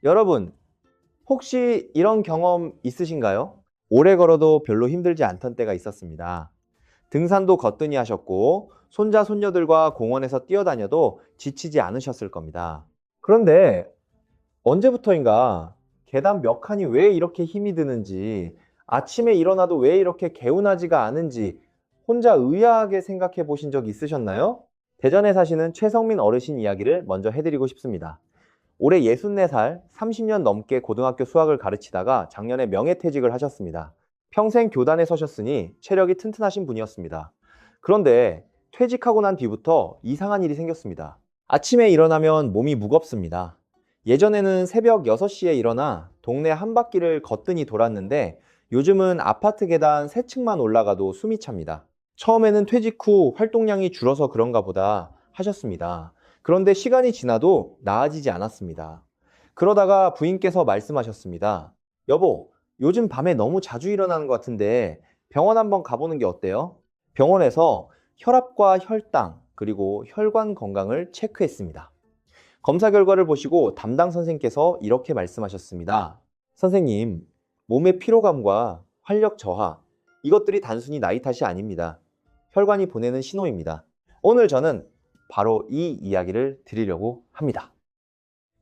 여러분, 혹시 이런 경험 있으신가요? 오래 걸어도 별로 힘들지 않던 때가 있었습니다. 등산도 거뜬히 하셨고, 손자, 손녀들과 공원에서 뛰어다녀도 지치지 않으셨을 겁니다. 그런데 언제부터인가 계단 몇 칸이 왜 이렇게 힘이 드는지, 아침에 일어나도 왜 이렇게 개운하지가 않은지 혼자 의아하게 생각해 보신 적 있으셨나요? 대전에 사시는 최성민 어르신 이야기를 먼저 해드리고 싶습니다. 올해 64살, 30년 넘게 고등학교 수학을 가르치다가 작년에 명예퇴직을 하셨습니다. 평생 교단에 서셨으니 체력이 튼튼하신 분이었습니다. 그런데 퇴직하고 난 뒤부터 이상한 일이 생겼습니다. 아침에 일어나면 몸이 무겁습니다. 예전에는 새벽 6시에 일어나 동네 한 바퀴를 거뜬히 돌았는데 요즘은 아파트 계단 3층만 올라가도 숨이 찹니다. 처음에는 퇴직 후 활동량이 줄어서 그런가 보다 하셨습니다. 그런데 시간이 지나도 나아지지 않았습니다. 그러다가 부인께서 말씀하셨습니다. 여보, 요즘 밤에 너무 자주 일어나는 것 같은데 병원 한번 가보는 게 어때요? 병원에서 혈압과 혈당, 그리고 혈관 건강을 체크했습니다. 검사 결과를 보시고 담당 선생님께서 이렇게 말씀하셨습니다. 선생님, 몸의 피로감과 활력 저하, 이것들이 단순히 나이 탓이 아닙니다. 혈관이 보내는 신호입니다. 오늘 저는 바로 이 이야기를 드리려고 합니다.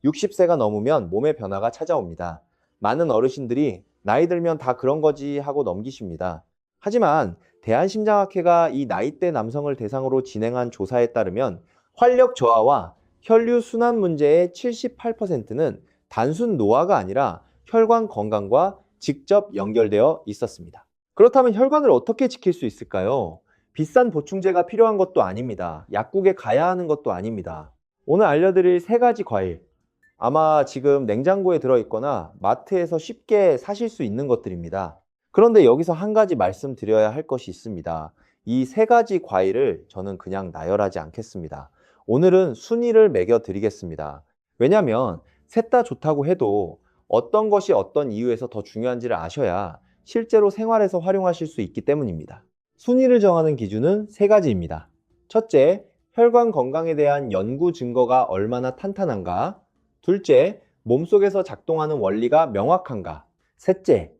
60세가 넘으면 몸의 변화가 찾아옵니다. 많은 어르신들이 나이 들면 다 그런 거지 하고 넘기십니다. 하지만 대한심장학회가 이 나이대 남성을 대상으로 진행한 조사에 따르면 활력 저하와 혈류 순환 문제의 78%는 단순 노화가 아니라 혈관 건강과 직접 연결되어 있었습니다. 그렇다면 혈관을 어떻게 지킬 수 있을까요? 비싼 보충제가 필요한 것도 아닙니다. 약국에 가야 하는 것도 아닙니다. 오늘 알려드릴 3가지 과일, 아마 지금 냉장고에 들어있거나 마트에서 쉽게 사실 수 있는 것들입니다. 그런데 여기서 한 가지 말씀드려야 할 것이 있습니다. 이 3가지 과일을 저는 그냥 나열하지 않겠습니다. 오늘은 순위를 매겨 드리겠습니다. 왜냐하면 셋 다 좋다고 해도 어떤 것이 어떤 이유에서 더 중요한지를 아셔야 실제로 생활에서 활용하실 수 있기 때문입니다. 순위를 정하는 기준은 3가지입니다. 첫째, 혈관 건강에 대한 연구 증거가 얼마나 탄탄한가? 둘째, 몸속에서 작동하는 원리가 명확한가? 셋째,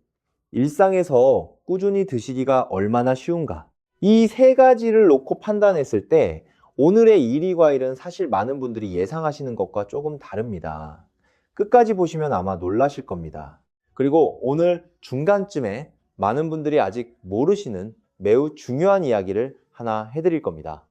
일상에서 꾸준히 드시기가 얼마나 쉬운가? 이 3가지를 놓고 판단했을 때 오늘의 1위 과일은 사실 많은 분들이 예상하시는 것과 조금 다릅니다. 끝까지 보시면 아마 놀라실 겁니다. 그리고 오늘 중간쯤에 많은 분들이 아직 모르시는 매우 중요한 이야기를 하나 해드릴 겁니다.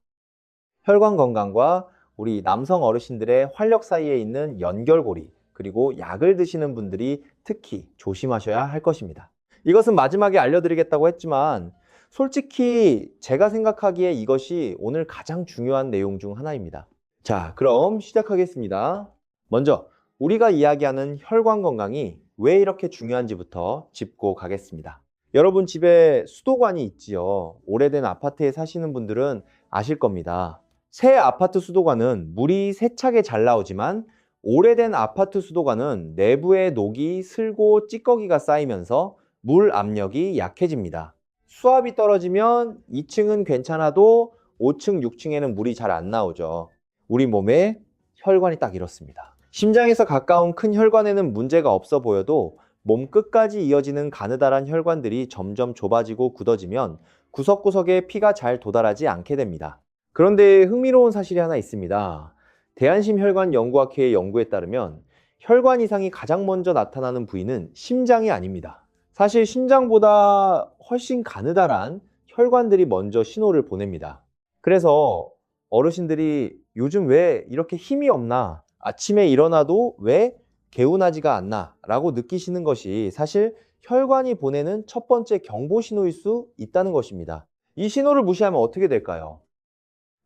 혈관 건강과 우리 남성 어르신들의 활력 사이에 있는 연결고리, 그리고 약을 드시는 분들이 특히 조심하셔야 할 것입니다. 이것은 마지막에 알려드리겠다고 했지만 솔직히 제가 생각하기에 이것이 오늘 가장 중요한 내용 중 하나입니다. 자, 그럼 시작하겠습니다. 먼저 우리가 이야기하는 혈관 건강이 왜 이렇게 중요한지부터 짚고 가겠습니다. 여러분 집에 수도관이 있지요. 오래된 아파트에 사시는 분들은 아실 겁니다. 새 아파트 수도관은 물이 세차게 잘 나오지만 오래된 아파트 수도관은 내부에 녹이 슬고 찌꺼기가 쌓이면서 물 압력이 약해집니다. 수압이 떨어지면 2층은 괜찮아도 5층, 6층에는 물이 잘 안 나오죠. 우리 몸의 혈관이 딱 이렇습니다. 심장에서 가까운 큰 혈관에는 문제가 없어 보여도 몸 끝까지 이어지는 가느다란 혈관들이 점점 좁아지고 굳어지면 구석구석에 피가 잘 도달하지 않게 됩니다. 그런데 흥미로운 사실이 하나 있습니다. 대한심혈관연구학회의 연구에 따르면 혈관 이상이 가장 먼저 나타나는 부위는 심장이 아닙니다. 사실 심장보다 훨씬 가느다란 혈관들이 먼저 신호를 보냅니다. 그래서 어르신들이 요즘 왜 이렇게 힘이 없나? 아침에 일어나도 왜 개운하지가 않나? 라고 느끼시는 것이 사실 혈관이 보내는 첫 번째 경보 신호일 수 있다는 것입니다. 이 신호를 무시하면 어떻게 될까요?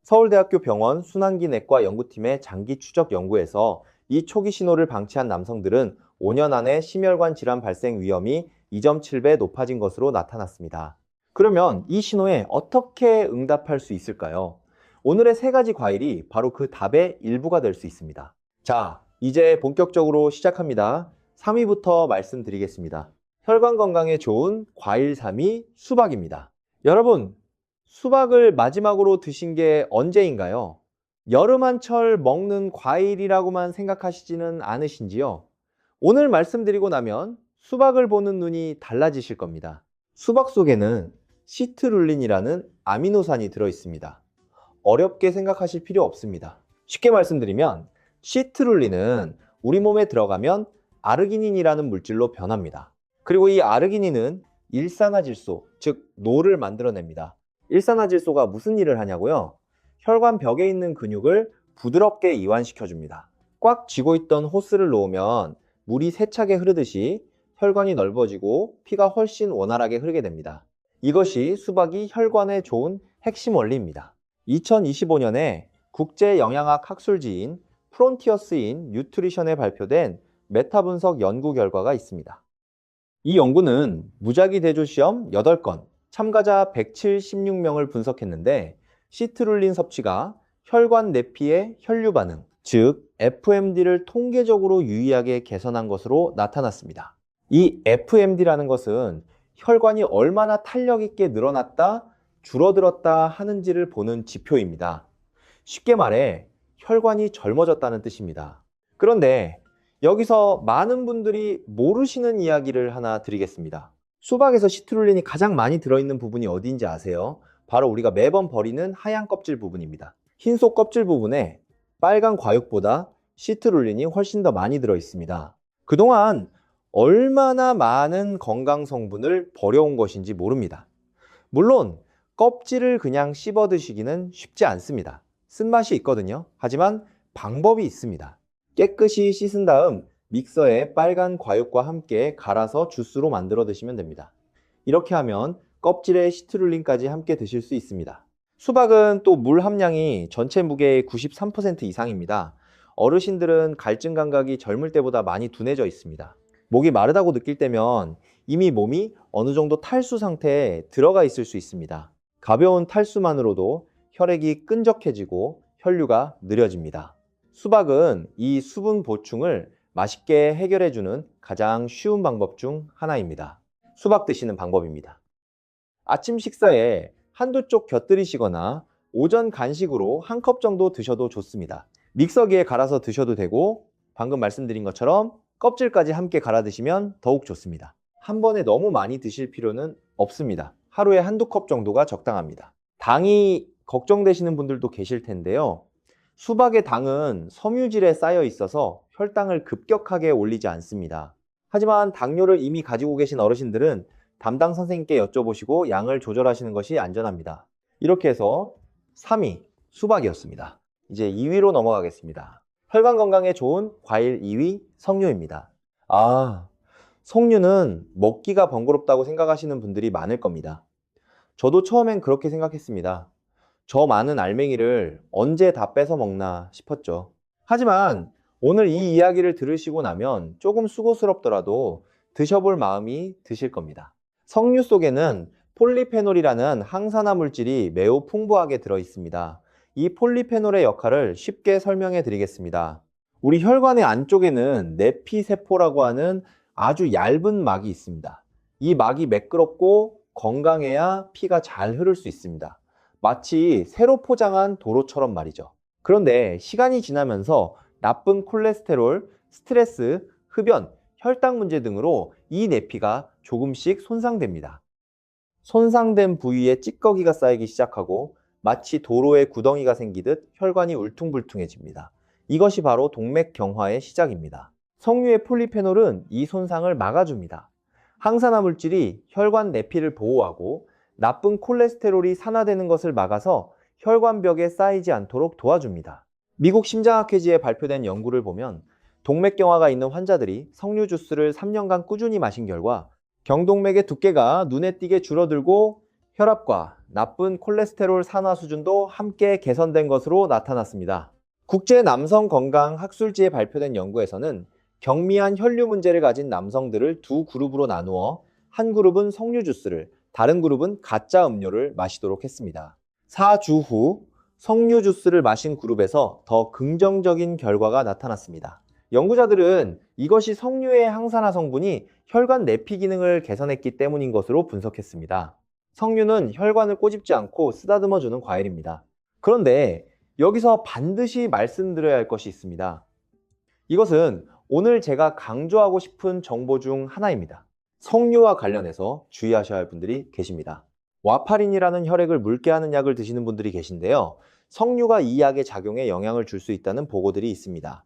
서울대학교 병원 순환기내과 연구팀의 장기 추적 연구에서 이 초기 신호를 방치한 남성들은 5년 안에 심혈관 질환 발생 위험이 2.7배 높아진 것으로 나타났습니다. 그러면 이 신호에 어떻게 응답할 수 있을까요? 오늘의 3가지 과일이 바로 그 답의 일부가 될 수 있습니다. 자, 이제 본격적으로 시작합니다. 3위부터 말씀드리겠습니다. 혈관 건강에 좋은 과일 3위 수박입니다. 여러분, 수박을 마지막으로 드신 게 언제인가요? 여름 한철 먹는 과일이라고만 생각하시지는 않으신지요? 오늘 말씀드리고 나면 수박을 보는 눈이 달라지실 겁니다. 수박 속에는 시트룰린이라는 아미노산이 들어있습니다. 어렵게 생각하실 필요 없습니다. 쉽게 말씀드리면 시트룰린은 우리 몸에 들어가면 아르기닌이라는 물질로 변합니다. 그리고 이 아르기닌은 일산화질소, 즉 노를 만들어냅니다. 일산화질소가 무슨 일을 하냐고요? 혈관 벽에 있는 근육을 부드럽게 이완시켜줍니다. 꽉 쥐고 있던 호스를 놓으면 물이 세차게 흐르듯이 혈관이 넓어지고 피가 훨씬 원활하게 흐르게 됩니다. 이것이 수박이 혈관에 좋은 핵심 원리입니다. 2025년에 국제영양학 학술지인 프론티어스 인 뉴트리션에 발표된 메타 분석 연구 결과가 있습니다. 이 연구는 무작위 대조 시험 8건, 참가자 176명을 분석했는데 시트룰린 섭취가 혈관 내피의 혈류 반응, 즉 FMD를 통계적으로 유의하게 개선한 것으로 나타났습니다. 이 FMD라는 것은 혈관이 얼마나 탄력 있게 늘어났다, 줄어들었다 하는지를 보는 지표입니다. 쉽게 말해 혈관이 젊어졌다는 뜻입니다. 그런데 여기서 많은 분들이 모르시는 이야기를 하나 드리겠습니다. 수박에서 시트룰린이 가장 많이 들어있는 부분이 어디인지 아세요? 바로 우리가 매번 버리는 하얀 껍질 부분입니다. 흰속 껍질 부분에 빨간 과육보다 시트룰린이 훨씬 더 많이 들어있습니다. 그동안 얼마나 많은 건강 성분을 버려온 것인지 모릅니다. 물론 껍질을 그냥 씹어 드시기는 쉽지 않습니다. 쓴맛이 있거든요. 하지만 방법이 있습니다. 깨끗이 씻은 다음 믹서에 빨간 과육과 함께 갈아서 주스로 만들어 드시면 됩니다. 이렇게 하면 껍질에 시트룰린까지 함께 드실 수 있습니다. 수박은 또 물 함량이 전체 무게의 93% 이상입니다. 어르신들은 갈증 감각이 젊을 때보다 많이 둔해져 있습니다. 목이 마르다고 느낄 때면 이미 몸이 어느 정도 탈수 상태에 들어가 있을 수 있습니다. 가벼운 탈수만으로도 혈액이 끈적해지고 혈류가 느려집니다. 수박은 이 수분 보충을 맛있게 해결해주는 가장 쉬운 방법 중 하나입니다. 수박 드시는 방법입니다. 아침 식사에 한두 쪽 곁들이시거나 오전 간식으로 한 컵 정도 드셔도 좋습니다. 믹서기에 갈아서 드셔도 되고 방금 말씀드린 것처럼 껍질까지 함께 갈아 드시면 더욱 좋습니다. 한 번에 너무 많이 드실 필요는 없습니다. 하루에 한두 컵 정도가 적당합니다. 당이 걱정되시는 분들도 계실 텐데요. 수박의 당은 섬유질에 쌓여 있어서 혈당을 급격하게 올리지 않습니다. 하지만 당뇨를 이미 가지고 계신 어르신들은 담당 선생님께 여쭤보시고 양을 조절하시는 것이 안전합니다. 이렇게 해서 3위 수박이었습니다. 이제 2위로 넘어가겠습니다. 혈관 건강에 좋은 과일 2위 석류입니다. 석류는 먹기가 번거롭다고 생각하시는 분들이 많을 겁니다. 저도 처음엔 그렇게 생각했습니다. 저 많은 알맹이를 언제 다 뺏어 먹나 싶었죠. 하지만 오늘 이 이야기를 들으시고 나면 조금 수고스럽더라도 드셔볼 마음이 드실 겁니다. 석류 속에는 폴리페놀이라는 항산화 물질이 매우 풍부하게 들어 있습니다. 이 폴리페놀의 역할을 쉽게 설명해 드리겠습니다. 우리 혈관의 안쪽에는 내피세포라고 하는 아주 얇은 막이 있습니다. 이 막이 매끄럽고 건강해야 피가 잘 흐를 수 있습니다. 마치 새로 포장한 도로처럼 말이죠. 그런데 시간이 지나면서 나쁜 콜레스테롤, 스트레스, 흡연, 혈당 문제 등으로 이 내피가 조금씩 손상됩니다. 손상된 부위에 찌꺼기가 쌓이기 시작하고 마치 도로에 구덩이가 생기듯 혈관이 울퉁불퉁해집니다. 이것이 바로 동맥경화의 시작입니다. 석류의 폴리페놀은 이 손상을 막아줍니다. 항산화 물질이 혈관 내피를 보호하고 나쁜 콜레스테롤이 산화되는 것을 막아서 혈관벽에 쌓이지 않도록 도와줍니다. 미국 심장학회지에 발표된 연구를 보면 동맥경화가 있는 환자들이 석류 주스를 3년간 꾸준히 마신 결과 경동맥의 두께가 눈에 띄게 줄어들고 혈압과 나쁜 콜레스테롤 산화 수준도 함께 개선된 것으로 나타났습니다. 국제 남성 건강 학술지에 발표된 연구에서는 경미한 혈류 문제를 가진 남성들을 두 그룹으로 나누어 한 그룹은 석류 주스를, 다른 그룹은 가짜 음료를 마시도록 했습니다. 4주 후 석류 주스를 마신 그룹에서 더 긍정적인 결과가 나타났습니다. 연구자들은 이것이 석류의 항산화 성분이 혈관 내피 기능을 개선했기 때문인 것으로 분석했습니다. 석류는 혈관을 꼬집지 않고 쓰다듬어주는 과일입니다. 그런데 여기서 반드시 말씀드려야 할 것이 있습니다. 이것은 오늘 제가 강조하고 싶은 정보 중 하나입니다. 석류와 관련해서 주의하셔야 할 분들이 계십니다. 와파린이라는 혈액을 묽게 하는 약을 드시는 분들이 계신데요. 석류가 이 약의 작용에 영향을 줄 수 있다는 보고들이 있습니다.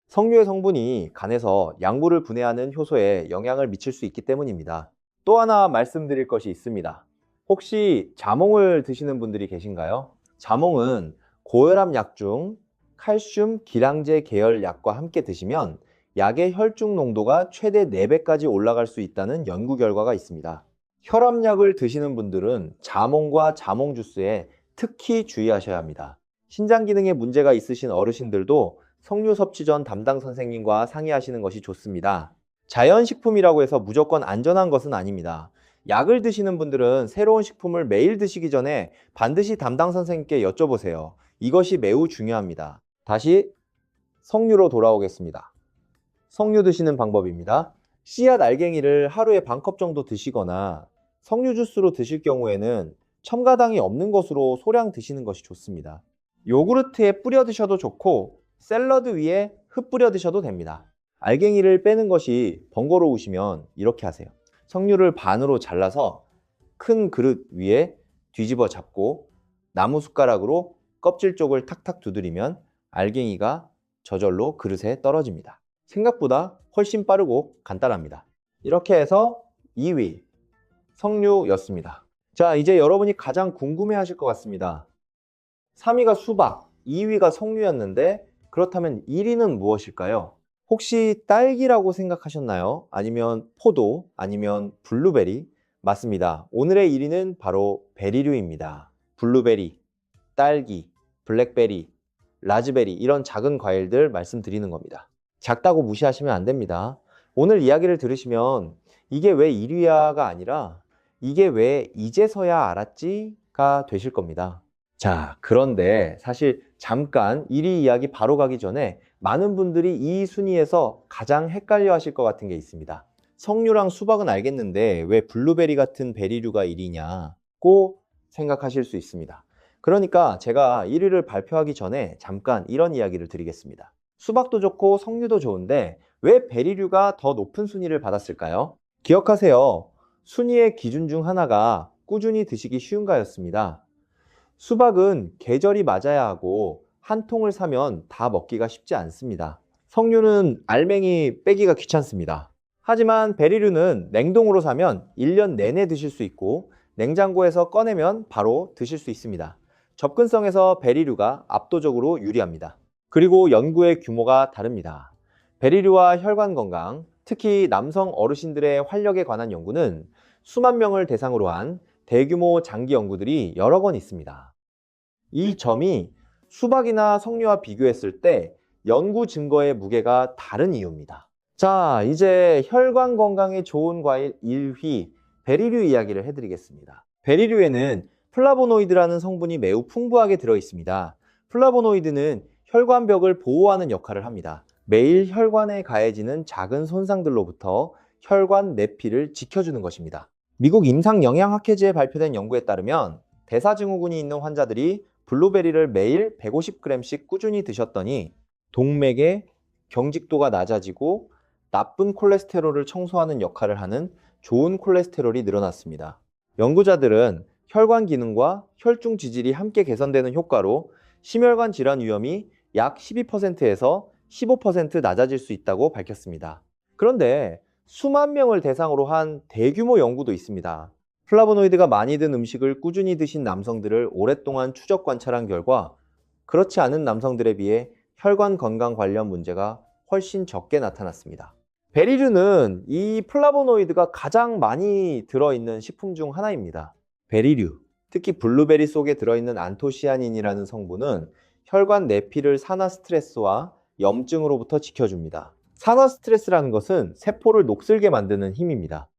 석류의 성분이 간에서 약물을 분해하는 효소에 영향을 미칠 수 있기 때문입니다. 또 하나 말씀드릴 것이 있습니다. 혹시 자몽을 드시는 분들이 계신가요? 자몽은 고혈압 약 중 칼슘 기량제 계열 약과 함께 드시면 약의 혈중 농도가 최대 4배까지 올라갈 수 있다는 연구 결과가 있습니다. 혈압약을 드시는 분들은 자몽과 자몽 주스에 특히 주의하셔야 합니다. 신장 기능에 문제가 있으신 어르신들도 석류 섭취 전 담당 선생님과 상의하시는 것이 좋습니다. 자연식품이라고 해서 무조건 안전한 것은 아닙니다. 약을 드시는 분들은 새로운 식품을 매일 드시기 전에 반드시 담당 선생님께 여쭤보세요. 이것이 매우 중요합니다. 다시 석류로 돌아오겠습니다. 석류 드시는 방법입니다. 씨앗 알갱이를 하루에 반컵 정도 드시거나 석류 주스로 드실 경우에는 첨가당이 없는 것으로 소량 드시는 것이 좋습니다. 요구르트에 뿌려 드셔도 좋고 샐러드 위에 흩뿌려 드셔도 됩니다. 알갱이를 빼는 것이 번거로우시면 이렇게 하세요. 석류를 반으로 잘라서 큰 그릇 위에 뒤집어 잡고 나무 숟가락으로 껍질 쪽을 탁탁 두드리면 알갱이가 저절로 그릇에 떨어집니다. 생각보다 훨씬 빠르고 간단합니다. 이렇게 해서 2위 석류였습니다. 자, 이제 여러분이 가장 궁금해 하실 것 같습니다. 3위가 수박, 2위가 석류였는데 그렇다면 1위는 무엇일까요? 혹시 딸기라고 생각하셨나요? 아니면 포도, 아니면 블루베리? 맞습니다. 오늘의 1위는 바로 베리류입니다. 블루베리, 딸기, 블랙베리, 라즈베리 이런 작은 과일들 말씀드리는 겁니다. 작다고 무시하시면 안 됩니다. 오늘 이야기를 들으시면 이게 왜 1위야가 아니라 이게 왜 이제서야 알았지가 되실 겁니다. 자, 그런데 사실 잠깐 1위 이야기 바로 가기 전에 많은 분들이 이 순위에서 가장 헷갈려 하실 것 같은 게 있습니다. 석류랑 수박은 알겠는데 왜 블루베리 같은 베리류가 1위냐고 생각하실 수 있습니다. 그러니까 제가 1위를 발표하기 전에 잠깐 이런 이야기를 드리겠습니다. 수박도 좋고 석류도 좋은데 왜 베리류가 더 높은 순위를 받았을까요? 기억하세요. 순위의 기준 중 하나가 꾸준히 드시기 쉬운가였습니다. 수박은 계절이 맞아야 하고 한 통을 사면 다 먹기가 쉽지 않습니다. 석류는 알맹이 빼기가 귀찮습니다. 하지만 베리류는 냉동으로 사면 1년 내내 드실 수 있고 냉장고에서 꺼내면 바로 드실 수 있습니다. 접근성에서 베리류가 압도적으로 유리합니다. 그리고 연구의 규모가 다릅니다. 베리류와 혈관 건강, 특히 남성 어르신들의 활력에 관한 연구는 수만 명을 대상으로 한 대규모 장기 연구들이 여러 건 있습니다. 이 점이 수박이나 석류와 비교했을 때 연구 증거의 무게가 다른 이유입니다. 자, 이제 혈관 건강에 좋은 과일 1위 베리류 이야기를 해드리겠습니다. 베리류에는 플라보노이드라는 성분이 매우 풍부하게 들어 있습니다. 플라보노이드는 혈관벽을 보호하는 역할을 합니다. 매일 혈관에 가해지는 작은 손상들로부터 혈관 내피를 지켜주는 것입니다. 미국 임상영양학회지에 발표된 연구에 따르면 대사증후군이 있는 환자들이 블루베리를 매일 150g씩 꾸준히 드셨더니 동맥의 경직도가 낮아지고 나쁜 콜레스테롤을 청소하는 역할을 하는 좋은 콜레스테롤이 늘어났습니다. 연구자들은 혈관 기능과 혈중 지질이 함께 개선되는 효과로 심혈관 질환 위험이 약 12%에서 15% 낮아질 수 있다고 밝혔습니다. 그런데 수만 명을 대상으로 한 대규모 연구도 있습니다. 플라보노이드가 많이 든 음식을 꾸준히 드신 남성들을 오랫동안 추적 관찰한 결과 그렇지 않은 남성들에 비해 혈관 건강 관련 문제가 훨씬 적게 나타났습니다. 베리류는 이 플라보노이드가 가장 많이 들어있는 식품 중 하나입니다. 베리류, 특히 블루베리 속에 들어있는 안토시아닌이라는 성분은 혈관 내피를 산화 스트레스와 염증으로부터 지켜줍니다. 산화 스트레스라는 것은 세포를 녹슬게 만드는 힘입니다.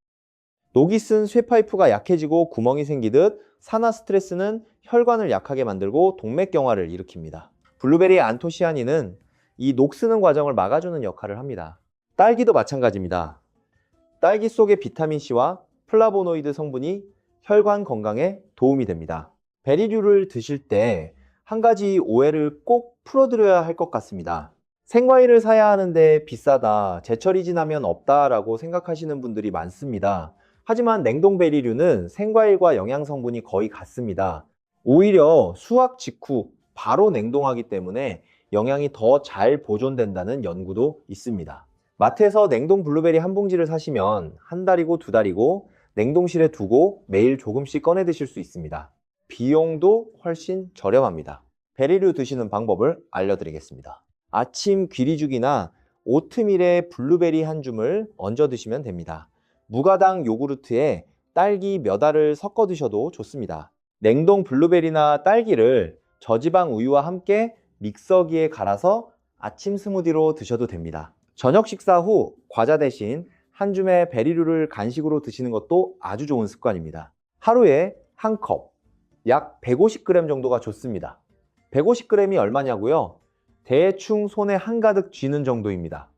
녹이 쓴 쇠파이프가 약해지고 구멍이 생기듯 산화 스트레스는 혈관을 약하게 만들고 동맥경화를 일으킵니다. 블루베리의 안토시아닌은 이 녹쓰는 과정을 막아주는 역할을 합니다. 딸기도 마찬가지입니다. 딸기 속의 비타민C와 플라보노이드 성분이 혈관 건강에 도움이 됩니다. 베리류를 드실 때 한 가지 오해를 꼭 풀어드려야 할 것 같습니다. 생과일을 사야 하는데 비싸다, 제철이 지나면 없다라고 생각하시는 분들이 많습니다. 하지만 냉동 베리류는 생과일과 영양 성분이 거의 같습니다. 오히려 수확 직후 바로 냉동하기 때문에 영양이 더 잘 보존된다는 연구도 있습니다. 마트에서 냉동 블루베리 한 봉지를 사시면 한 달이고 두 달이고 냉동실에 두고 매일 조금씩 꺼내 드실 수 있습니다. 비용도 훨씬 저렴합니다. 베리류 드시는 방법을 알려드리겠습니다. 아침 귀리죽이나 오트밀에 블루베리 한 줌을 얹어 드시면 됩니다. 무가당 요구르트에 딸기 몇 알을 섞어 드셔도 좋습니다. 냉동 블루베리나 딸기를 저지방 우유와 함께 믹서기에 갈아서 아침 스무디로 드셔도 됩니다. 저녁 식사 후 과자 대신 한 줌의 베리류를 간식으로 드시는 것도 아주 좋은 습관입니다. 하루에 한 컵, 약 150g 정도가 좋습니다. 150g이 얼마냐고요? 대충 손에 한가득 쥐는 정도입니다.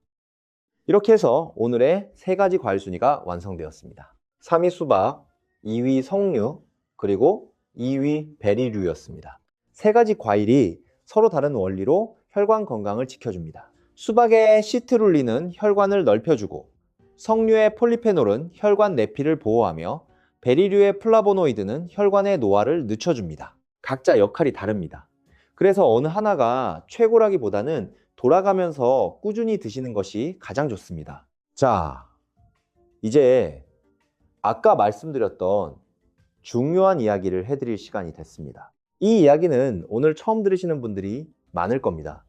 이렇게 해서 오늘의 3가지 과일 순위가 완성되었습니다. 3위 수박, 2위 석류, 그리고 2위 베리류였습니다. 3가지 과일이 서로 다른 원리로 혈관 건강을 지켜줍니다. 수박의 시트룰린은 혈관을 넓혀주고, 석류의 폴리페놀은 혈관 내피를 보호하며, 베리류의 플라보노이드는 혈관의 노화를 늦춰줍니다. 각자 역할이 다릅니다. 그래서 어느 하나가 최고라기보다는 돌아가면서 꾸준히 드시는 것이 가장 좋습니다. 자, 이제 아까 말씀드렸던 중요한 이야기를 해드릴 시간이 됐습니다. 이 이야기는 오늘 처음 들으시는 분들이 많을 겁니다.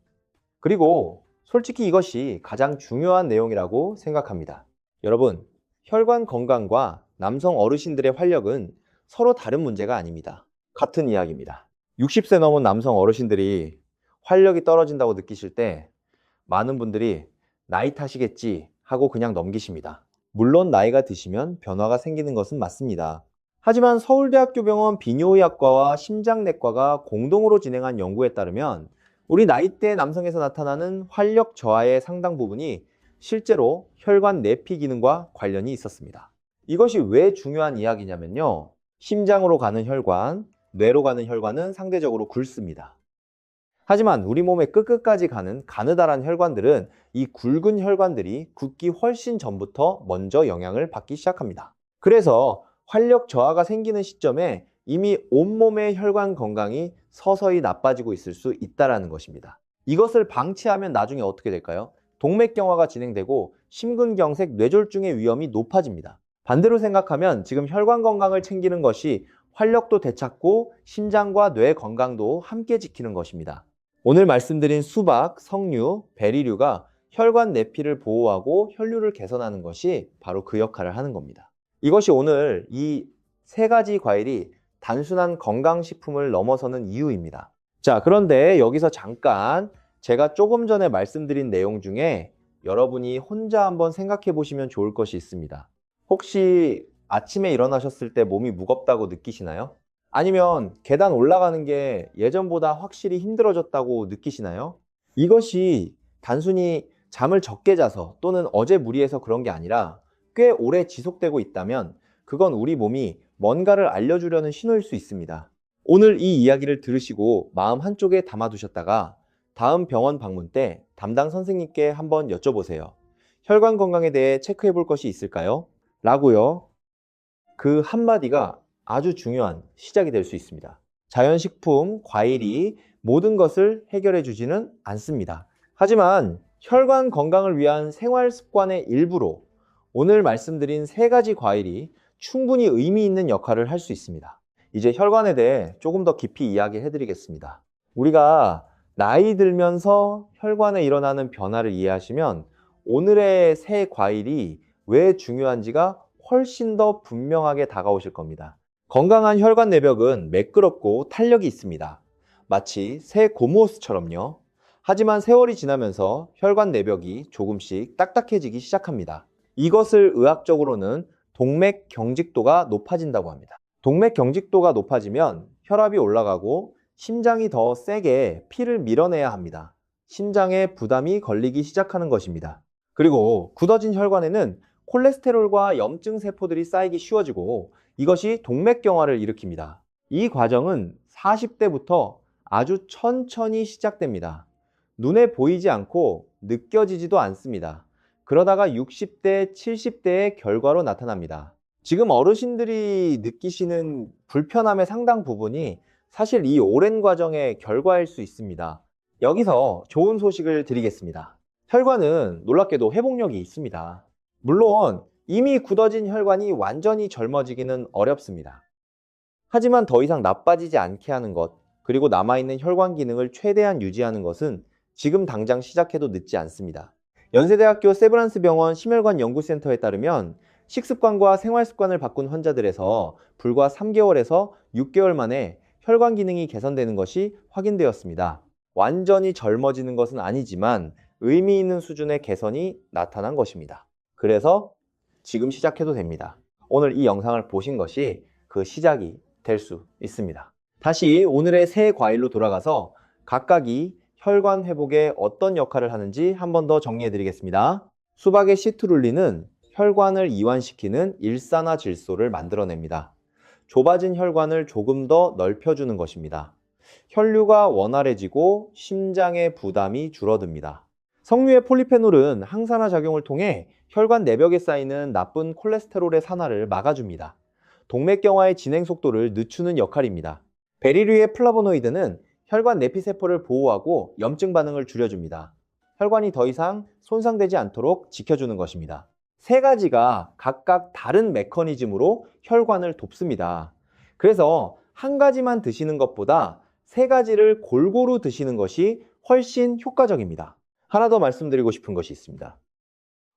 그리고 솔직히 이것이 가장 중요한 내용이라고 생각합니다. 여러분, 혈관 건강과 남성 어르신들의 활력은 서로 다른 문제가 아닙니다. 같은 이야기입니다. 60세 넘은 남성 어르신들이 활력이 떨어진다고 느끼실 때 많은 분들이 나이 탓이겠지 하고 그냥 넘기십니다. 물론 나이가 드시면 변화가 생기는 것은 맞습니다. 하지만 서울대학교 병원 비뇨의학과와 심장내과가 공동으로 진행한 연구에 따르면 우리 나이대 남성에서 나타나는 활력 저하의 상당 부분이 실제로 혈관 내피 기능과 관련이 있었습니다. 이것이 왜 중요한 이야기냐면요. 심장으로 가는 혈관, 뇌로 가는 혈관은 상대적으로 굵습니다. 하지만 우리 몸의 끝끝까지 가는 가느다란 혈관들은 이 굵은 혈관들이 굳기 훨씬 전부터 먼저 영향을 받기 시작합니다. 그래서 활력 저하가 생기는 시점에 이미 온몸의 혈관 건강이 서서히 나빠지고 있을 수 있다는 것입니다. 이것을 방치하면 나중에 어떻게 될까요? 동맥경화가 진행되고 심근경색, 뇌졸중의 위험이 높아집니다. 반대로 생각하면 지금 혈관 건강을 챙기는 것이 활력도 되찾고 심장과 뇌 건강도 함께 지키는 것입니다. 오늘 말씀드린 수박, 석류, 베리류가 혈관 내피를 보호하고 혈류를 개선하는 것이 바로 그 역할을 하는 겁니다. 이것이 오늘 이 3가지 과일이 단순한 건강식품을 넘어서는 이유입니다. 자, 그런데 여기서 잠깐 제가 조금 전에 말씀드린 내용 중에 여러분이 혼자 한번 생각해 보시면 좋을 것이 있습니다. 혹시 아침에 일어나셨을 때 몸이 무겁다고 느끼시나요? 아니면 계단 올라가는 게 예전보다 확실히 힘들어졌다고 느끼시나요? 이것이 단순히 잠을 적게 자서 또는 어제 무리해서 그런 게 아니라 꽤 오래 지속되고 있다면 그건 우리 몸이 뭔가를 알려주려는 신호일 수 있습니다. 오늘 이 이야기를 들으시고 마음 한쪽에 담아두셨다가 다음 병원 방문 때 담당 선생님께 한번 여쭤보세요. 혈관 건강에 대해 체크해 볼 것이 있을까요? 라고요. 그 한마디가 아주 중요한 시작이 될 수 있습니다. 자연식품, 과일이 모든 것을 해결해 주지는 않습니다. 하지만 혈관 건강을 위한 생활 습관의 일부로 오늘 말씀드린 3가지 과일이 충분히 의미 있는 역할을 할 수 있습니다. 이제 혈관에 대해 조금 더 깊이 이야기해 드리겠습니다. 우리가 나이 들면서 혈관에 일어나는 변화를 이해하시면 오늘의 3 과일이 왜 중요한지가 훨씬 더 분명하게 다가오실 겁니다. 건강한 혈관 내벽은 매끄럽고 탄력이 있습니다. 마치 새 고무호스처럼요. 하지만 세월이 지나면서 혈관 내벽이 조금씩 딱딱해지기 시작합니다. 이것을 의학적으로는 동맥 경직도가 높아진다고 합니다. 동맥 경직도가 높아지면 혈압이 올라가고 심장이 더 세게 피를 밀어내야 합니다. 심장에 부담이 걸리기 시작하는 것입니다. 그리고 굳어진 혈관에는 콜레스테롤과 염증 세포들이 쌓이기 쉬워지고 이것이 동맥경화를 일으킵니다. 이 과정은 40대부터 아주 천천히 시작됩니다. 눈에 보이지 않고 느껴지지도 않습니다. 그러다가 60대, 70대의 결과로 나타납니다. 지금 어르신들이 느끼시는 불편함의 상당 부분이 사실 이 오랜 과정의 결과일 수 있습니다. 여기서 좋은 소식을 드리겠습니다. 혈관은 놀랍게도 회복력이 있습니다. 물론 이미 굳어진 혈관이 완전히 젊어지기는 어렵습니다. 하지만 더 이상 나빠지지 않게 하는 것, 그리고 남아있는 혈관 기능을 최대한 유지하는 것은 지금 당장 시작해도 늦지 않습니다. 연세대학교 세브란스 병원 심혈관 연구센터에 따르면 식습관과 생활습관을 바꾼 환자들에서 불과 3개월에서 6개월 만에 혈관 기능이 개선되는 것이 확인되었습니다. 완전히 젊어지는 것은 아니지만 의미 있는 수준의 개선이 나타난 것입니다. 그래서 지금 시작해도 됩니다. 오늘 이 영상을 보신 것이 그 시작이 될 수 있습니다. 다시 오늘의 새 과일로 돌아가서 각각이 혈관 회복에 어떤 역할을 하는지 한 번 더 정리해 드리겠습니다. 수박의 시트룰린은 혈관을 이완시키는 일산화질소를 만들어냅니다. 좁아진 혈관을 조금 더 넓혀주는 것입니다. 혈류가 원활해지고 심장의 부담이 줄어듭니다. 석류의 폴리페놀은 항산화 작용을 통해 혈관 내벽에 쌓이는 나쁜 콜레스테롤의 산화를 막아줍니다. 동맥경화의 진행 속도를 늦추는 역할입니다. 베리류의 플라보노이드는 혈관 내피세포를 보호하고 염증 반응을 줄여줍니다. 혈관이 더 이상 손상되지 않도록 지켜주는 것입니다. 세 가지가 각각 다른 메커니즘으로 혈관을 돕습니다. 그래서 한 가지만 드시는 것보다 세 가지를 골고루 드시는 것이 훨씬 효과적입니다. 하나 더 말씀드리고 싶은 것이 있습니다.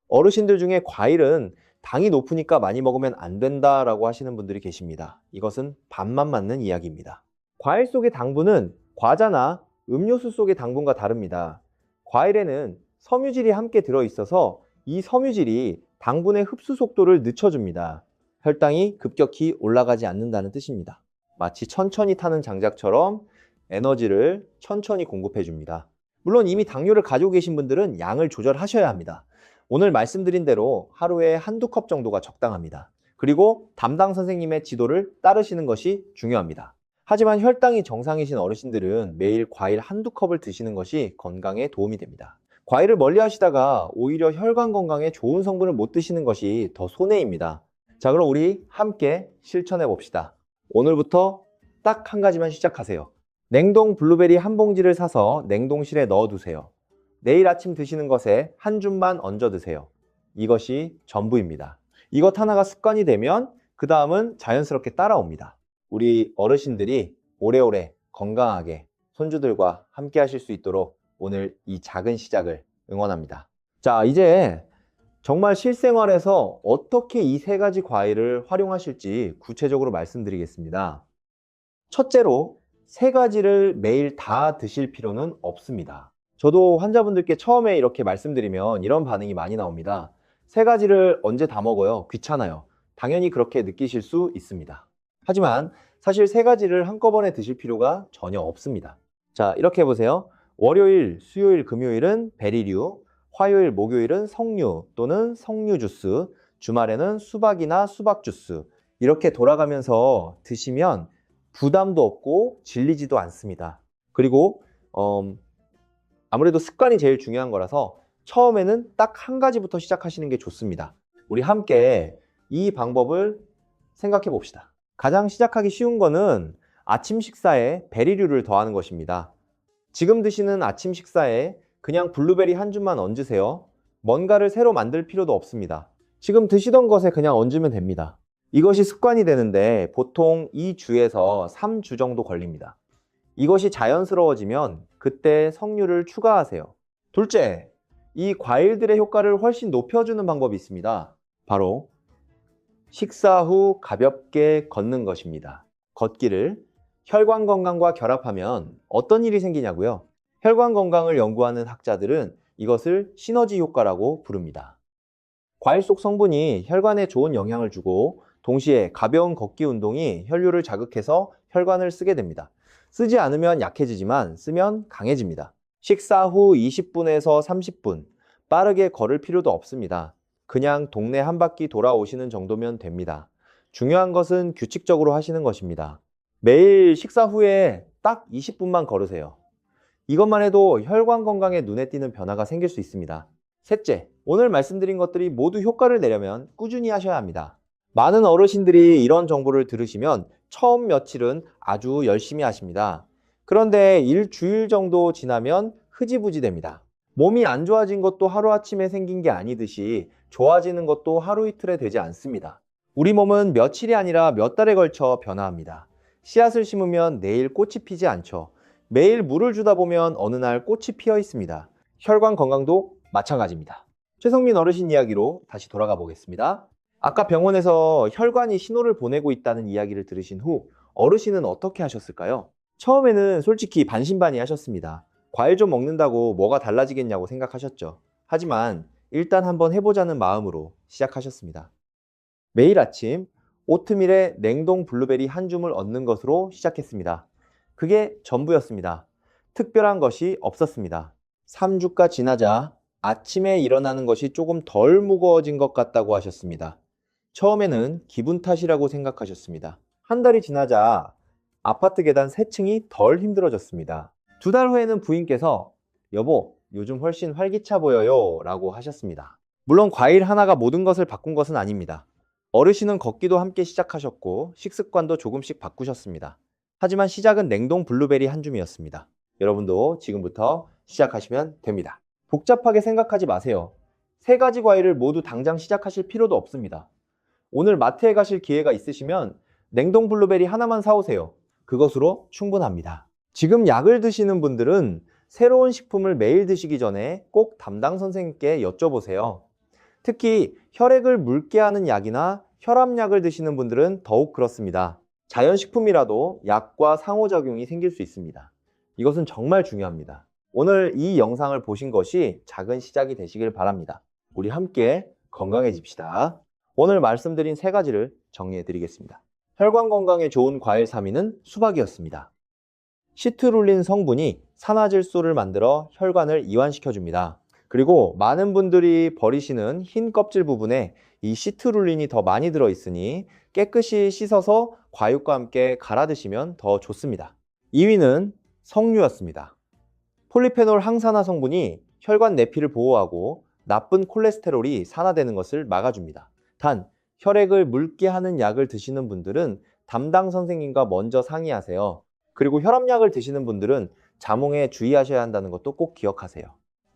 어르신들 중에 과일은 당이 높으니까 많이 먹으면 안 된다라고 하시는 분들이 계십니다. 이것은 반만 맞는 이야기입니다. 과일 속의 당분은 과자나 음료수 속의 당분과 다릅니다. 과일에는 섬유질이 함께 들어있어서 이 섬유질이 당분의 흡수 속도를 늦춰줍니다. 혈당이 급격히 올라가지 않는다는 뜻입니다. 마치 천천히 타는 장작처럼 에너지를 천천히 공급해줍니다. 물론 이미 당뇨를 가지고 계신 분들은 양을 조절하셔야 합니다. 오늘 말씀드린 대로 하루에 한두 컵 정도가 적당합니다. 그리고 담당 선생님의 지도를 따르시는 것이 중요합니다. 하지만 혈당이 정상이신 어르신들은 매일 과일 한두 컵을 드시는 것이 건강에 도움이 됩니다. 과일을 멀리 하시다가 오히려 혈관 건강에 좋은 성분을 못 드시는 것이 더 손해입니다. 자, 그럼 우리 함께 실천해 봅시다. 오늘부터 딱 한 가지만 시작하세요. 냉동 블루베리 한 봉지를 사서 냉동실에 넣어 두세요. 내일 아침 드시는 것에 한 줌만 얹어 드세요. 이것이 전부입니다. 이것 하나가 습관이 되면 그 다음은 자연스럽게 따라옵니다. 우리 어르신들이 오래오래 건강하게 손주들과 함께 하실 수 있도록 오늘 이 작은 시작을 응원합니다. 자, 이제 정말 실생활에서 어떻게 이 세 가지 과일을 활용하실지 구체적으로 말씀드리겠습니다. 첫째로 세 가지를 매일 다 드실 필요는 없습니다. 저도 환자분들께 처음에 이렇게 말씀드리면 이런 반응이 많이 나옵니다. 세 가지를 언제 다 먹어요? 귀찮아요. 당연히 그렇게 느끼실 수 있습니다. 하지만 사실 세 가지를 한꺼번에 드실 필요가 전혀 없습니다. 자, 이렇게 해보세요. 월요일, 수요일, 금요일은 베리류, 화요일, 목요일은 석류 또는 석류 주스, 주말에는 수박이나 수박 주스, 이렇게 돌아가면서 드시면 부담도 없고 질리지도 않습니다. 그리고 아무래도 습관이 제일 중요한 거라서 처음에는 딱 한 가지부터 시작하시는 게 좋습니다. 우리 함께 이 방법을 생각해 봅시다. 가장 시작하기 쉬운 거는 아침 식사에 베리류를 더하는 것입니다. 지금 드시는 아침 식사에 그냥 블루베리 한 줌만 얹으세요. 뭔가를 새로 만들 필요도 없습니다. 지금 드시던 것에 그냥 얹으면 됩니다. 이것이 습관이 되는데 보통 2주에서 3주 정도 걸립니다. 이것이 자연스러워지면 그때 석류를 추가하세요. 둘째, 이 과일들의 효과를 훨씬 높여주는 방법이 있습니다. 바로 식사 후 가볍게 걷는 것입니다. 걷기를 혈관 건강과 결합하면 어떤 일이 생기냐고요? 혈관 건강을 연구하는 학자들은 이것을 시너지 효과라고 부릅니다. 과일 속 성분이 혈관에 좋은 영향을 주고 동시에 가벼운 걷기 운동이 혈류를 자극해서 혈관을 쓰게 됩니다. 쓰지 않으면 약해지지만 쓰면 강해집니다. 식사 후 20분에서 30분, 빠르게 걸을 필요도 없습니다. 그냥 동네 한 바퀴 돌아오시는 정도면 됩니다. 중요한 것은 규칙적으로 하시는 것입니다. 매일 식사 후에 딱 20분만 걸으세요. 이것만 해도 혈관 건강에 눈에 띄는 변화가 생길 수 있습니다. 셋째, 오늘 말씀드린 것들이 모두 효과를 내려면 꾸준히 하셔야 합니다. 많은 어르신들이 이런 정보를 들으시면 처음 며칠은 아주 열심히 하십니다. 그런데 일주일 정도 지나면 흐지부지 됩니다. 몸이 안 좋아진 것도 하루아침에 생긴 게 아니듯이 좋아지는 것도 하루 이틀에 되지 않습니다. 우리 몸은 며칠이 아니라 몇 달에 걸쳐 변화합니다. 씨앗을 심으면 내일 꽃이 피지 않죠. 매일 물을 주다 보면 어느 날 꽃이 피어 있습니다. 혈관 건강도 마찬가지입니다. 최성민 어르신 이야기로 다시 돌아가 보겠습니다. 아까 병원에서 혈관이 신호를 보내고 있다는 이야기를 들으신 후 어르신은 어떻게 하셨을까요? 처음에는 솔직히 반신반의하셨습니다. 과일 좀 먹는다고 뭐가 달라지겠냐고 생각하셨죠. 하지만 일단 한번 해보자는 마음으로 시작하셨습니다. 매일 아침 오트밀에 냉동 블루베리 한 줌을 얻는 것으로 시작했습니다. 그게 전부였습니다. 특별한 것이 없었습니다. 3주가 지나자 아침에 일어나는 것이 조금 덜 무거워진 것 같다고 하셨습니다. 처음에는 기분 탓이라고 생각하셨습니다. 한 달이 지나자 아파트 계단 3층이 덜 힘들어졌습니다. 2달 후에는 부인께서 여보, 요즘 훨씬 활기차 보여요 라고 하셨습니다. 물론 과일 하나가 모든 것을 바꾼 것은 아닙니다. 어르신은 걷기도 함께 시작하셨고 식습관도 조금씩 바꾸셨습니다. 하지만 시작은 냉동 블루베리 한 줌이었습니다. 여러분도 지금부터 시작하시면 됩니다. 복잡하게 생각하지 마세요. 3가지 과일을 모두 당장 시작하실 필요도 없습니다. 오늘 마트에 가실 기회가 있으시면 냉동 블루베리 하나만 사오세요. 그것으로 충분합니다. 지금 약을 드시는 분들은 새로운 식품을 매일 드시기 전에 꼭 담당 선생님께 여쭤보세요. 특히 혈액을 묽게 하는 약이나 혈압약을 드시는 분들은 더욱 그렇습니다. 자연식품이라도 약과 상호작용이 생길 수 있습니다. 이것은 정말 중요합니다. 오늘 이 영상을 보신 것이 작은 시작이 되시길 바랍니다. 우리 함께 건강해집시다. 오늘 말씀드린 3가지를 정리해 드리겠습니다. 혈관 건강에 좋은 과일 3위는 수박이었습니다. 시트룰린 성분이 산화질소를 만들어 혈관을 이완시켜줍니다. 그리고 많은 분들이 버리시는 흰 껍질 부분에 이 시트룰린이 더 많이 들어있으니 깨끗이 씻어서 과육과 함께 갈아 드시면 더 좋습니다. 2위는 석류였습니다. 폴리페놀 항산화 성분이 혈관 내피를 보호하고 나쁜 콜레스테롤이 산화되는 것을 막아줍니다. 단, 혈액을 묽게 하는 약을 드시는 분들은 담당 선생님과 먼저 상의하세요. 그리고 혈압약을 드시는 분들은 자몽에 주의하셔야 한다는 것도 꼭 기억하세요.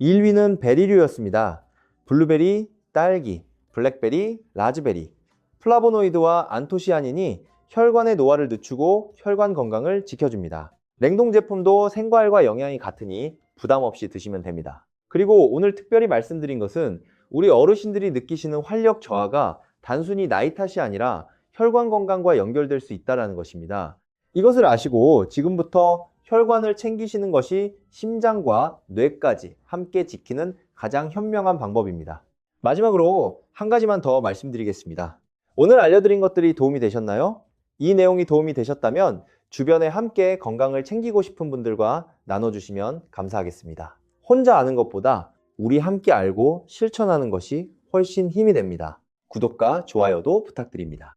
1위는 베리류였습니다. 블루베리, 딸기, 블랙베리, 라즈베리. 플라보노이드와 안토시아닌이 혈관의 노화를 늦추고 혈관 건강을 지켜줍니다. 냉동 제품도 생과일과 영양이 같으니 부담 없이 드시면 됩니다. 그리고 오늘 특별히 말씀드린 것은 우리 어르신들이 느끼시는 활력 저하가 단순히 나이 탓이 아니라 혈관 건강과 연결될 수 있다는 것입니다. 이것을 아시고 지금부터 혈관을 챙기시는 것이 심장과 뇌까지 함께 지키는 가장 현명한 방법입니다. 마지막으로 한 가지만 더 말씀드리겠습니다. 오늘 알려드린 것들이 도움이 되셨나요? 이 내용이 도움이 되셨다면 주변에 함께 건강을 챙기고 싶은 분들과 나눠주시면 감사하겠습니다. 혼자 아는 것보다 우리 함께 알고 실천하는 것이 훨씬 힘이 됩니다. 구독과 좋아요도 부탁드립니다.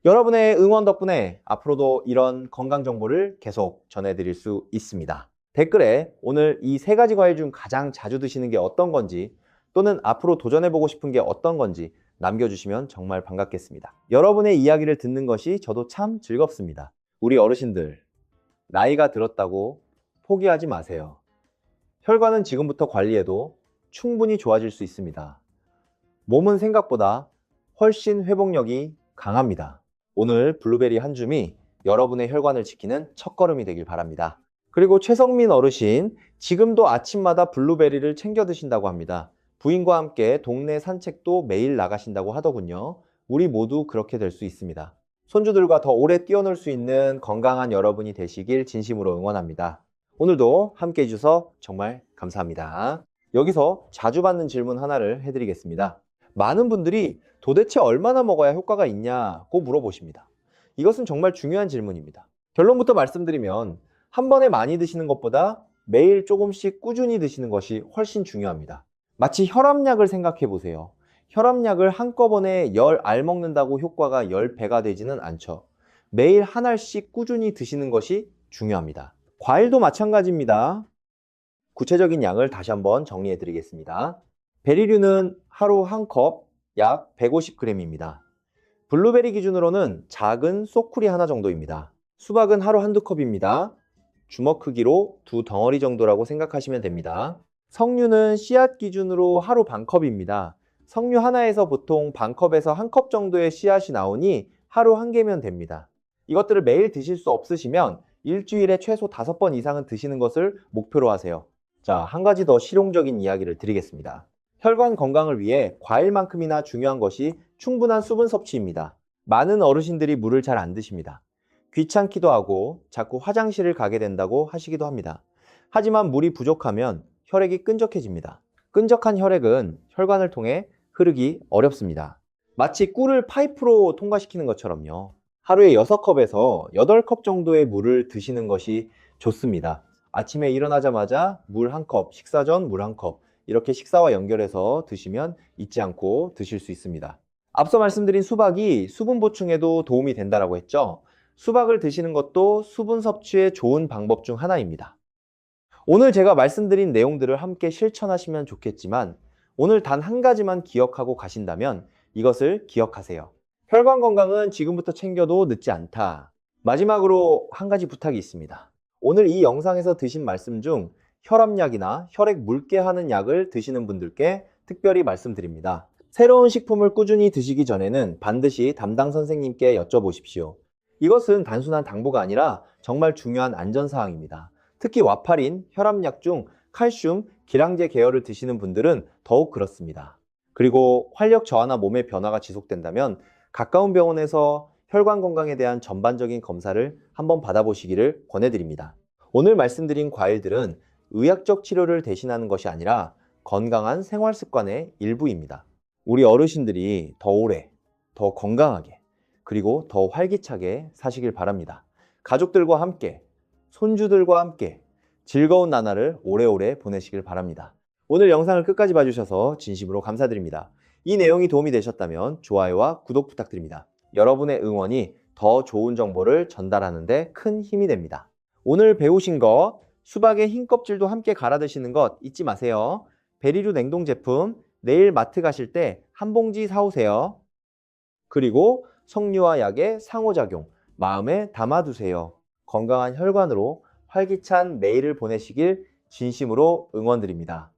여러분의 응원 덕분에 앞으로도 이런 건강 정보를 계속 전해드릴 수 있습니다. 댓글에 오늘 이 3가지 과일 중 가장 자주 드시는 게 어떤 건지 또는 앞으로 도전해보고 싶은 게 어떤 건지 남겨주시면 정말 반갑겠습니다. 여러분의 이야기를 듣는 것이 저도 참 즐겁습니다. 우리 어르신들, 나이가 들었다고 포기하지 마세요. 혈관은 지금부터 관리해도 충분히 좋아질 수 있습니다. 몸은 생각보다 훨씬 회복력이 강합니다. 오늘 블루베리 한 줌이 여러분의 혈관을 지키는 첫걸음이 되길 바랍니다. 그리고 최성민 어르신, 지금도 아침마다 블루베리를 챙겨 드신다고 합니다. 부인과 함께 동네 산책도 매일 나가신다고 하더군요. 우리 모두 그렇게 될 수 있습니다. 손주들과 더 오래 뛰어놀 수 있는 건강한 여러분이 되시길 진심으로 응원합니다. 오늘도 함께 해주셔서 정말 감사합니다. 여기서 자주 받는 질문 하나를 해드리겠습니다. 많은 분들이 도대체 얼마나 먹어야 효과가 있냐고 물어보십니다. 이것은 정말 중요한 질문입니다. 결론부터 말씀드리면 한 번에 많이 드시는 것보다 매일 조금씩 꾸준히 드시는 것이 훨씬 중요합니다. 마치 혈압약을 생각해 보세요. 혈압약을 한꺼번에 10알 먹는다고 효과가 10배가 되지는 않죠. 매일 한 알씩 꾸준히 드시는 것이 중요합니다. 과일도 마찬가지입니다. 구체적인 양을 다시 한번 정리해 드리겠습니다. 베리류는 하루 1컵, 약 150g입니다. 블루베리 기준으로는 작은 소쿠리 하나 정도입니다. 수박은 하루 한두 컵입니다. 주먹 크기로 두 덩어리 정도라고 생각하시면 됩니다. 석류는 씨앗 기준으로 하루 반 컵입니다. 석류 하나에서 보통 반 컵에서 한 컵 정도의 씨앗이 나오니 하루 한 개면 됩니다. 이것들을 매일 드실 수 없으시면 일주일에 최소 5번 이상은 드시는 것을 목표로 하세요. 자, 한 가지 더 실용적인 이야기를 드리겠습니다. 혈관 건강을 위해 과일만큼이나 중요한 것이 충분한 수분 섭취입니다. 많은 어르신들이 물을 잘 안 드십니다. 귀찮기도 하고 자꾸 화장실을 가게 된다고 하시기도 합니다. 하지만 물이 부족하면 혈액이 끈적해집니다. 끈적한 혈액은 혈관을 통해 흐르기 어렵습니다. 마치 꿀을 파이프로 통과시키는 것처럼요. 하루에 6컵에서 8컵 정도의 물을 드시는 것이 좋습니다. 아침에 일어나자마자 물 1컵, 식사 전 물 1컵, 이렇게 식사와 연결해서 드시면 잊지 않고 드실 수 있습니다. 앞서 말씀드린 수박이 수분 보충에도 도움이 된다고 했죠. 수박을 드시는 것도 수분 섭취에 좋은 방법 중 하나입니다. 오늘 제가 말씀드린 내용들을 함께 실천하시면 좋겠지만 오늘 단 한 가지만 기억하고 가신다면 이것을 기억하세요. 혈관 건강은 지금부터 챙겨도 늦지 않다. 마지막으로 한 가지 부탁이 있습니다. 오늘 이 영상에서 드신 말씀 중 혈압약이나 혈액 묽게 하는 약을 드시는 분들께 특별히 말씀드립니다. 새로운 식품을 꾸준히 드시기 전에는 반드시 담당 선생님께 여쭤보십시오. 이것은 단순한 당부가 아니라 정말 중요한 안전사항입니다. 특히 와파린, 혈압약 중 칼슘, 기량제 계열을 드시는 분들은 더욱 그렇습니다. 그리고 활력 저하나 몸의 변화가 지속된다면 가까운 병원에서 혈관 건강에 대한 전반적인 검사를 한번 받아보시기를 권해드립니다. 오늘 말씀드린 과일들은 의학적 치료를 대신하는 것이 아니라 건강한 생활 습관의 일부입니다. 우리 어르신들이 더 오래, 더 건강하게, 그리고 더 활기차게 사시길 바랍니다. 가족들과 함께, 손주들과 함께 즐거운 나날을 오래오래 보내시길 바랍니다. 오늘 영상을 끝까지 봐주셔서 진심으로 감사드립니다. 이 내용이 도움이 되셨다면 좋아요와 구독 부탁드립니다. 여러분의 응원이 더 좋은 정보를 전달하는 데 큰 힘이 됩니다. 오늘 배우신 거 수박의 흰 껍질도 함께 갈아 드시는 것 잊지 마세요. 베리류 냉동 제품 내일 마트 가실 때 한 봉지 사오세요. 그리고 석류와 약의 상호작용 마음에 담아두세요. 건강한 혈관으로 활기찬 매일을 보내시길 진심으로 응원드립니다.